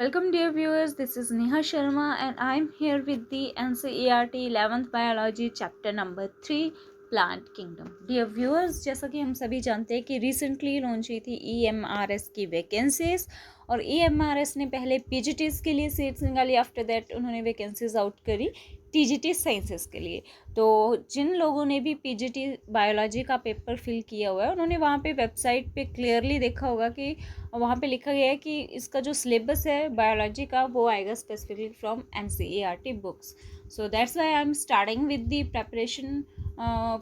Welcome dear viewers, this is Neha Sharma and I am here with the NCERT 11th Biology chapter number 3 Plant Kingdom. Dear viewers, जैसा कि हम सभी जानते हैं कि recently launch हुई थी EMRS की वैकेंसीज और EMRS ने पहले PGTs के लिए सीट्स निकाली, आफ्टर दैट उन्होंने वैकेंसीज आउट करी TGT साइंसेस के लिए। तो जिन लोगों ने भी PGT बायोलॉजी का पेपर फिल किया हुआ है उन्होंने वहाँ पे वेबसाइट पे क्लियरली देखा होगा कि वहाँ पे लिखा गया है कि इसका जो सिलेबस है बायोलॉजी का वो आएगा specifically from NCERT books. So that's why I am starting with the preparation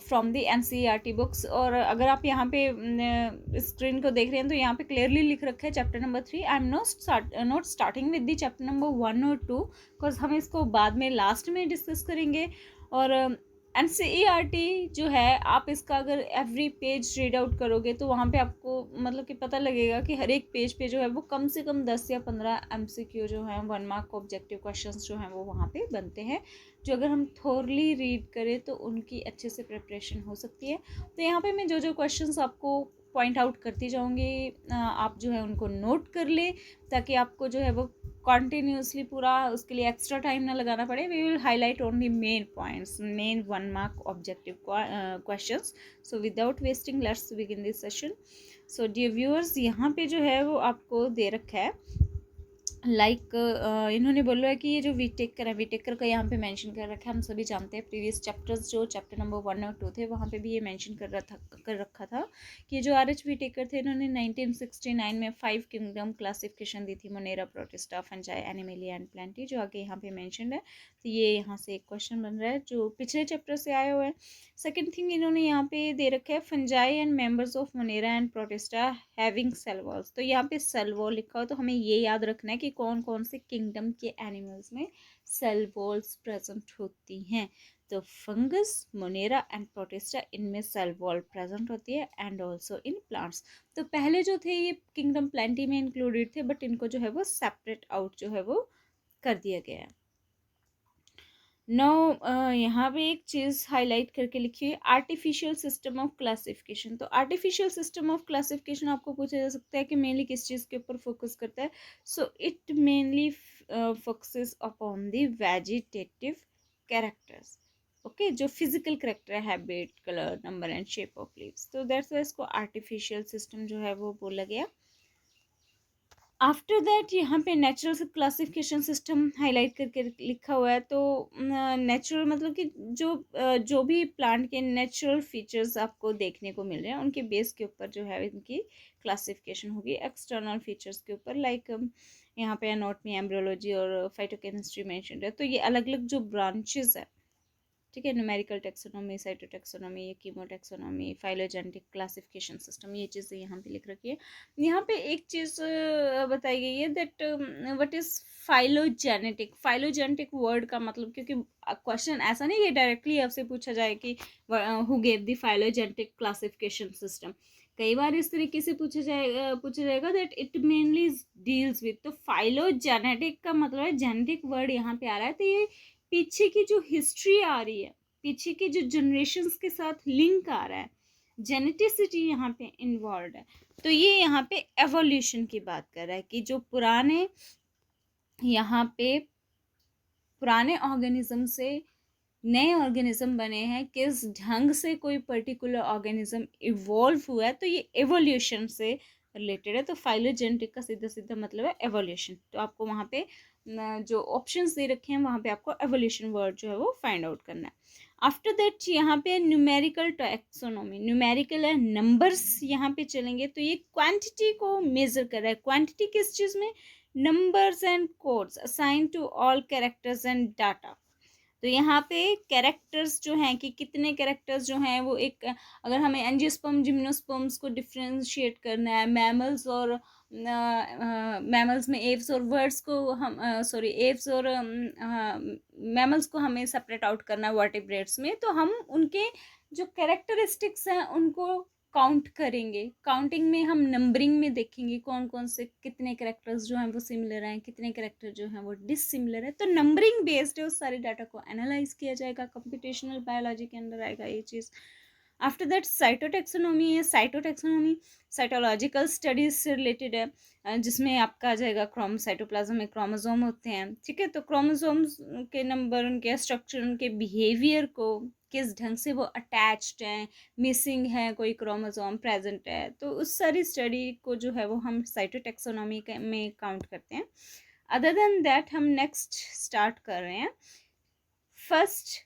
from the NCERT books. और अगर आप यहाँ पे स्क्रीन को देख रहे हैं तो यहाँ पे क्लियरली लिख रखा है chapter number 3। I am not starting with the chapter number 1 और 2 बिकॉज हम इसको बाद में लास्ट में डिस्कस करेंगे। और NCERT जो है, आप इसका अगर एवरी पेज रीड आउट करोगे तो वहाँ पे आपको मतलब कि पता लगेगा कि हर एक पेज पे जो है वो कम से कम 10 या 15 MCQ जो है 1 मार्क ऑब्जेक्टिव क्वेश्चंस जो हैं वो वहाँ पे बनते हैं, जो अगर हम थोरली रीड करें तो उनकी अच्छे से प्रिपरेशन हो सकती है। तो यहाँ पे मैं जो जो क्वेश्चंस आपको पॉइंट आउट करती जाऊँगी, आप जो है उनको नोट कर ले ताकि आपको जो है वो कॉन्टीन्यूसली पूरा उसके लिए एक्स्ट्रा टाइम ना लगाना पड़े। We will highlight only main points, main 1 mark objective questions. So without wasting let's begin this session. So dear viewers, यहाँ पे जो है वो आपको दे रखा है इन्होंने बोला है कि ये जो वीटेकर है, वीटेकर का यहाँ पे मेंशन कर रखा है। हम सभी जानते हैं प्रीवियस चैप्टर्स जो चैप्टर नंबर 1 और 2 थे वहाँ पे भी ये मेंशन कर रखा था कि जो RH वीटेकर थे इन्होंने 1969 में 5 किंगडम क्लासिफिकेशन दी थी, Monera, protista, fungi, animalia and Plantae, जो आगे यहाँ पे मैंशन है। तो ये यहाँ से एक क्वेश्चन बन रहा है जो पिछले चैप्टर से आया हुआ है। सेकेंड थिंग इन्होंने यहाँ पे दे रखा है fungi and members of Monera and Protista having cell walls. तो यहाँ पे सेल वॉल लिखा हो तो हमें ये याद रखना है कि कौन कौन से किंगडम के एनिमल्स में सेल वॉल्स प्रेजेंट होती हैं। तो फंगस, मोनेरा एंड प्रोटिस्टा, इनमें सेल वॉल प्रेजेंट होती है एंड ऑल्सो इन प्लांट्स। तो पहले जो थे ये किंगडम प्लेंटी में इंक्लूडेड थे, बट इनको जो है वो सेपरेट आउट जो है वो कर दिया गया है। नो यहाँ पे एक चीज़ हाईलाइट करके लिखी है, आर्टिफिशियल सिस्टम ऑफ क्लासिफिकेशन। तो आर्टिफिशियल सिस्टम ऑफ क्लासिफिकेशन आपको पूछा जा सकता है कि मेनली किस चीज़ के ऊपर फोकस करता है। So it mainly focuses upon the vegetative characters. Okay, जो फिजिकल कैरेक्टर है, habit, colour, number and shape of leaves. तो दैट्स वाई इसको आर्टिफिशियल सिस्टम जो है वो बोला गया। आफ्टर दैट यहाँ पे नेचुरल क्लासिफिकेशन सिस्टम हाईलाइट करके लिखा हुआ है। तो नेचुरल मतलब कि जो भी प्लांट के नेचुरल फीचर्स आपको देखने को मिल रहे हैं उनके बेस के ऊपर जो है इनकी क्लासिफिकेशन होगी। एक्सटर्नल फीचर्स के ऊपर लाइक यहाँ पे एनाटॉमी, एम्ब्रियोलॉजी और फाइटोकेमिस्ट्री मेंशन्ड है। तो ये अलग अलग जो ब्रांचेस है, ठीक है, numerical taxonomy, cytotaxonomy, chemotaxonomy, phylogenetic classification system, ये चीज़ें यहाँ पे लिख रखी है। यहाँ पे एक चीज़ बताई गई है that what is phylogenetic. Phylogenetic word का मतलब, क्योंकि क्वेश्चन ऐसा नहीं कि डायरेक्टली आपसे पूछा जाए कि who gave the phylogenetic classification system. कई बार इस तरीके से पूछा जाएगा that it mainly deals with. तो फाइलोजेनेटिक का मतलब है, जेनेटिक वर्ड यहाँ पे आ रहा है तो ये पीछे की जो हिस्ट्री आ रही है, पीछे के जो जनरेशन्स के साथ लिंक आ रहा है, जेनेटिसिटी यहाँ पे इन्वॉल्व है। तो ये यहाँ पे एवोल्यूशन की बात कर रहा है कि जो यहाँ पे पुराने ऑर्गेनिज्म से नए ऑर्गेनिज्म बने हैं, किस ढंग से कोई पर्टिकुलर ऑर्गेनिज्म इवॉल्व हुआ है, तो ये एवोल्यूशन से रिलेटेड है। तो फाइलोजेनेटिक का सीधा सीधा मतलब है एवोल्यूशन। तो आपको वहाँ पे जो ऑप्शंस दे रखे हैं वहाँ पे आपको एवोल्यूशन वर्ड जो है वो फाइंड आउट करना है। आफ्टर दैट यहाँ पे न्यूमेरिकल टैक्सोनॉमी, न्यूमेरिकल है, नंबर्स यहाँ पे चलेंगे। तो ये क्वांटिटी को मेजर कर रहा है। क्वांटिटी किस चीज़ में? Numbers and codes assign to all characters and data. तो यहाँ पे कैरेक्टर्स जो हैं कि कितने कैरेक्टर्स जो हैं वो एक, अगर हमें एंजियोस्पर्म जिम्नोस्पर्म्स को डिफ्रेंशिएट करना है, मैमल्स और मैमल्स में एव्स और वर्ड्स को हम एव्स और मैमल्स को हमें सेपरेट आउट करना है वर्टिब्रेट्स में, तो हम उनके जो कैरेक्टरिस्टिक्स हैं उनको काउंट करेंगे। काउंटिंग में हम नंबरिंग में देखेंगे कौन कौन से कितने कैरेक्टर्स जो हैं वो सिमिलर हैं, कितने कैरेक्टर जो हैं वो डिसिमिलर है। तो नंबरिंग बेस्ड है, उस सारे डाटा को एनालाइज किया जाएगा। कंप्यूटेशनल बायोलॉजी के अंदर आएगा ये चीज़। आफ्टर दैट साइटोटैक्सोनॉमी है। साइटोटैक्सोनॉमी साइटोलॉजिकल स्टडीज से रिलेटेड है, जिसमें आपका आ जाएगा साइटोप्लाज्म में क्रोमोसोम होते हैं, ठीक है। तो क्रोमोसोम्स के नंबर, उनके स्ट्रक्चर, उनके बिहेवियर को, किस ढंग से वो अटैच्ड हैं, मिसिंग है, कोई क्रोमोसोम प्रेजेंट है, तो उस सारी स्टडी को जो है वो हम साइटोटैक्सोनॉमी में काउंट करते हैं। अदर देन दैट हम नेक्स्ट स्टार्ट कर रहे हैं फर्स्ट,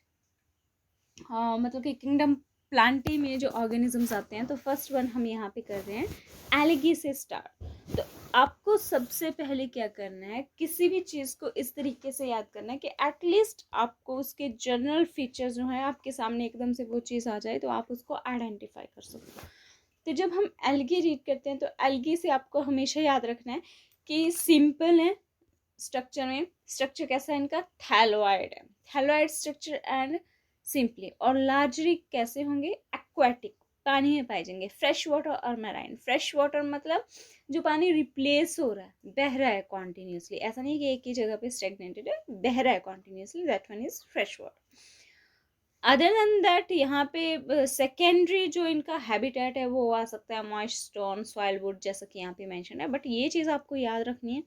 मतलब कि किंगडम प्लांटी में जो ऑर्गेनिजम्स आते हैं, तो फर्स्ट वन हम यहाँ पे कर रहे हैं एलगी से स्टार्ट। तो आपको सबसे पहले क्या करना है, किसी भी चीज़ को इस तरीके से याद करना है कि एटलीस्ट आपको उसके जनरल फीचर्स जो है आपके सामने एकदम से वो चीज़ आ जाए तो आप उसको आइडेंटिफाई कर सको। तो जब हम एलगी रीड करते हैं तो एलगी से आपको हमेशा याद रखना है कि सिंपल है स्ट्रक्चर में, स्ट्रक्चर कैसा है इनका, थैलोइड है, थैलोइड स्ट्रक्चर एंड सिंपली, और लार्जली कैसे होंगे, एक्वाटिक, पानी में पाए जाएंगे, फ्रेश वाटर और मैराइन। फ्रेश वाटर मतलब जो पानी रिप्लेस हो रहा है, बह रहा है कॉन्टिन्यूसली, ऐसा नहीं कि एक ही जगह पे स्टेगनेटेड है, बह रहा है continuously, that one is fresh water. Other than that यहाँ पे सेकेंडरी जो इनका हैबिटेट है वो आ सकता है मॉइस्ट स्टोन, सॉइल वुड, जैसा कि यहाँ पे मेंशन है। बट ये चीज़ आपको याद रखनी है,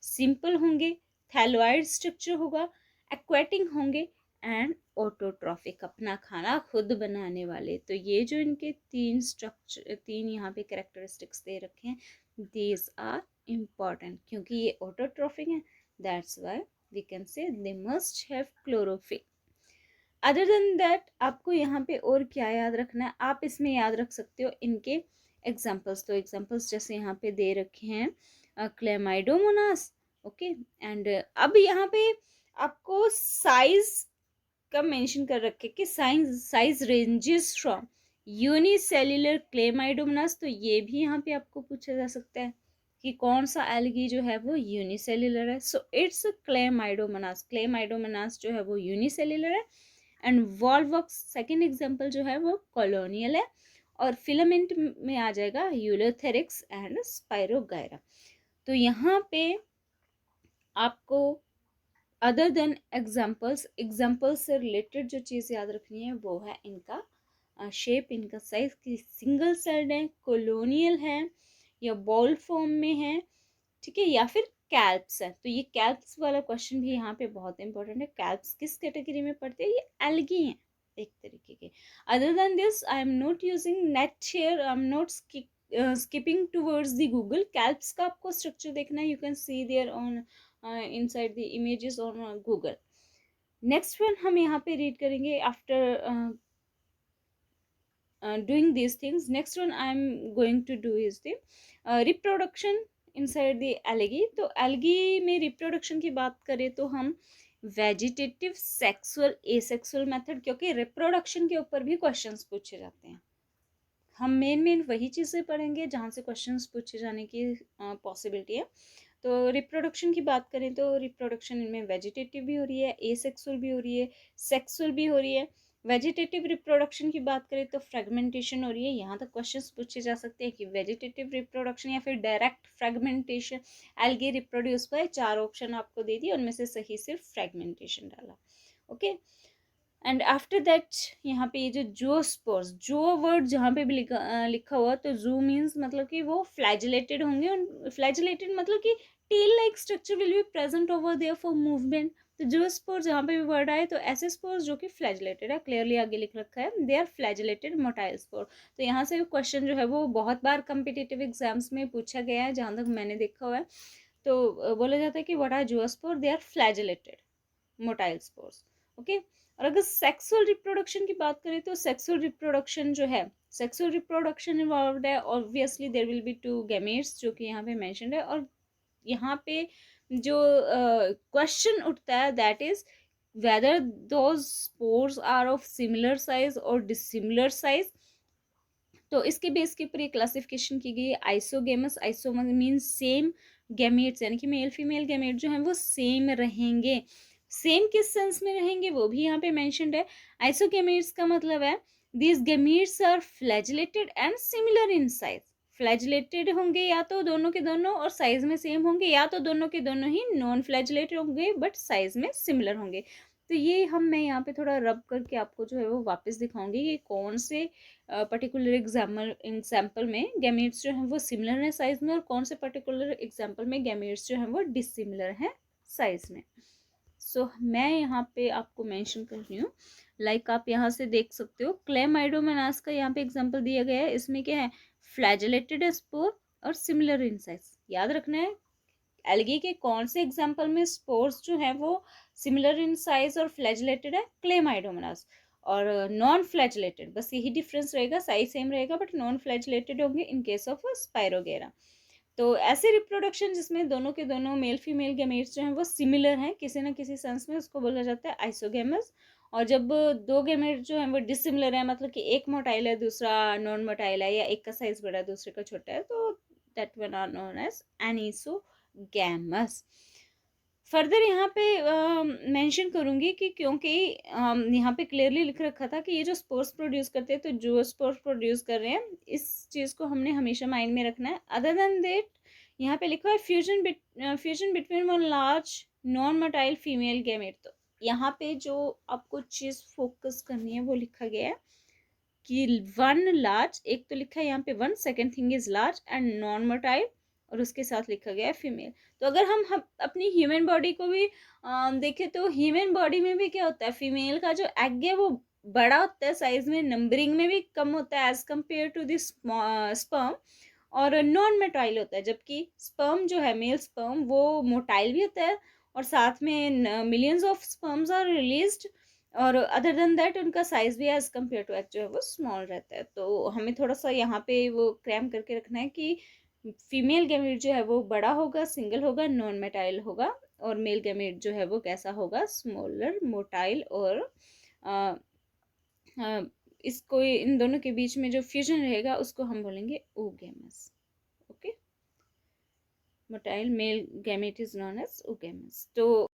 सिंपल होंगे, थैलोइड स्ट्रक्चर होगा, एक्वेटिक होंगे एंड ऑटोट्रॉफिक, अपना खाना खुद बनाने वाले। तो ये जो इनके तीन स्ट्रक्चर, तीन यहाँ पे कैरेक्टरिस्टिक्स दे रखे हैं, दीज आर इम्पॉर्टेंट, क्योंकि ये ऑटोट्रॉफिक है, that's why we can say they must have chlorophyll. Other than that आपको यहाँ पे और क्या याद रखना है, आप इसमें याद रख सकते हो इनके एग्जाम्पल्स। तो एग्जाम्पल्स जैसे यहाँ पे दे रखे हैं क्लेमाइडोमोनास, ओके। एंड अब यहाँ पे आपको साइज का मेंशन कर रखे कि size ranges from unicellular Chlamydomonas. तो ये भी यहाँ पे आपको पूछा जा सकता है कि कौन सा एल्गी जो है वो यूनिसेल्युलर है। सो इट्स क्लेमाइडोमोनास, क्लेमाइडोमोनास जो है वो यूनिसेल्युलर है। एंड वॉल्वॉक्स सेकेंड एग्जाम्पल जो है वो कॉलोनियल है, और फिलामेंट में आ जाएगा यूलोथेरिक्स एंड स्पाइरोगायरा। तो यहाँ पे आपको अदर देन एग्जाम्पल्स से रिलेटेड जो चीज़ याद रखनी है वो है इनका शेप, इनका साइज, की सिंगल सेल्ड है, कॉलोनियल है, या बॉल फॉर्म में है, ठीक है, या फिर कैल्प्स है। तो ये कैल्प्स वाला क्वेश्चन भी यहाँ पे बहुत इंपॉर्टेंट है। कैल्प्स किस कैटेगरी में पढ़ते हैं, ये एल्गी हैं एक तरीके के। Other than this I am not using net here, I am not skipping towards the Google. Kelps का आपको स्ट्रक्चर देखना है, you can see there on inside the images on Google. Next one हम यहाँ पे रीड करेंगे after doing these things. Next one I am going to do is the reproduction inside the algae. तो algae में reproduction की बात करें तो हम वेजिटेटिव, सेक्सुअल, एसेक्सुअल मेथड, क्योंकि रिप्रोडक्शन के ऊपर भी क्वेश्चंस पूछे जाते हैं, हम मेन वही चीज़ें पढ़ेंगे जहाँ से क्वेश्चंस पूछे जाने की पॉसिबिलिटी है। तो रिप्रोडक्शन की बात करें तो रिप्रोडक्शन इनमें वेजिटेटिव भी हो रही है, एसेक्सुअल भी हो रही है, सेक्सुअल भी हो रही है। वेजिटेटिव रिप्रोडक्शन की बात करें तो फ्रेगमेंटेशन हो रही है। यहाँ तक क्वेश्चंस पूछे जा सकते हैं कि वेजिटेटिव रिप्रोडक्शन या फिर direct fragmentation, algae reproduce by, चार ऑप्शन आपको दे दिए, उनमें से सही सिर्फ फ्रेगमेंटेशन डाला, ओके। एंड आफ्टर दैट यहाँ पे ये जो जूस्पोर्स, जो वर्ड जहाँ पे भी लिखा हुआ, तो जू मीन्स मतलब कि वो फ्लैजिलेटेड होंगे, फ्लैजिलेटेड मतलब कि tail like structure will be present over there for movement. तो जूस्पोर जहाँ पे भी वर्ड आए तो ऐसे स्पोर्स जो कि फ्लैजिलेटेड है, क्लियरली आगे लिख रखा है, they are flagellated motile spore. तो यहाँ से क्वेश्चन जो है वो बहुत बार कम्पिटिटिव एग्जाम्स में पूछा गया है, जहाँ तक मैंने देखा हुआ है। तो बोला जाता है कि what are zoospore, they are flagellated motile spores, okay. और अगर सेक्सुअल रिप्रोडक्शन की बात करें तो सेक्सुअल रिप्रोडक्शन जो है, सेक्सुअल रिप्रोडक्शन इन्वॉल्वड है, obviously there will be two gametes जो कि यहाँ पे मेंशन्ड है। और यहाँ पे जो क्वेश्चन उठता है that is whether those spores are of similar size और डिसिमिलर साइज। तो इसके बेस के ऊपर ये क्लासिफिकेशन की गई है isogamous. Iso means same, gametes यानी कि मेल फीमेल गैमेट जो हैं वो सेम रहेंगे। सेम किस सेंस में रहेंगे वो भी यहाँ पे मेंशन्ड है। आइसोगेमेट्स का मतलब है these gametes are flagellated and similar in size. Flagellated होंगे या तो दोनों के दोनों और साइज में सेम होंगे, या तो दोनों के दोनों ही नॉन फ्लैजिलेटेड होंगे बट साइज में सिमिलर होंगे। तो ये मैं यहाँ पे थोड़ा रब करके आपको जो है वो वापस दिखाऊंगी कि कौन से पर्टिकुलर एग्जाम्पल में गैमेट्स जो हैं वो सिमिलर हैं साइज में, और कौन से पर्टिकुलर एग्जाम्पल में गैमेट्स जो हैं वो डिसिमिलर हैं साइज में। सो मैं यहाँ पे आपको मेंशन कर रही हूँ, लाइक आप यहाँ से देख सकते हो क्लेमाइडोमोनास का यहाँ पे एग्जाम्पल दिया गया है। इसमें क्या है, फ्लैजेलेटेड स्पोर और सिमिलर इन साइज। याद रखना है एल्गी के कौन से एग्जाम्पल में स्पोर्स जो है वो सिमिलर इन साइज और फ्लैजिलेटेड है, क्लेमाइडोमोनास। और नॉन फ्लैजिलेटेड, बस यही डिफरेंस रहेगा, साइज सेम रहेगा बट नॉन फ्लैजिलेटेड होंगे इन केस ऑफ स्पाइरोगेरा। तो ऐसे रिप्रोडक्शन जिसमें दोनों के दोनों मेल फीमेल गैमेट्स जो हैं वो सिमिलर हैं किसी ना किसी सेंस में, उसको बोला जाता है आइसोगेमस। और जब दो गैमेट जो हैं वो डिसिमिलर है, मतलब कि एक मोटाइल है दूसरा नॉन मोटाइल है, या एक का साइज बड़ा है दूसरे का छोटा है, तो that one are known as anisogamous. Further यहाँ पे मेंशन करूंगी कि क्योंकि यहाँ पे क्लियरली लिख रखा था कि ये जो स्पोर्स प्रोड्यूस करते हैं, तो जो स्पोर्स प्रोड्यूस कर रहे हैं इस चीज़ को हमने हमेशा माइंड में रखना है। अदर देन दैट यहाँ पे लिखा है fusion between one large non motile female gamete. तो यहाँ पे जो आपको चीज़ फोकस करनी है वो लिखा गया है कि वन लार्ज, एक तो लिखा है यहाँ पे one, second thing is large and non motile, और उसके साथ लिखा गया है फीमेल। तो अगर हम अपनी ह्यूमन बॉडी को भी देखें तो ह्यूमन बॉडी में भी क्या होता है, फीमेल का जो एग है वो बड़ा होता है साइज में, नंबरिंग में भी कम होता है as compare to this sperm, और नॉन मोटाइल होता है। जबकि स्पर्म जो है, मेल स्पर्म, वो मोटाइल भी होता है और साथ में millions of sperms are released, और अदर देन दैट उनका साइज भी एज कम्पेयर टू एग जो है वो स्मॉल रहता है। तो हमें थोड़ा सा यहाँ पे वो क्रैम करके रखना है कि फीमेल गैमेट जो है वो बड़ा होगा, सिंगल होगा, नॉन मेटाइल होगा, और मेल गैमेट जो है वो कैसा होगा, स्मॉलर, मोटाइल, और आ, आ, इसको इन दोनों के बीच में जो फ्यूजन रहेगा उसको हम बोलेंगे oogamous। Okay, motile male gamete is non as oogamous। तो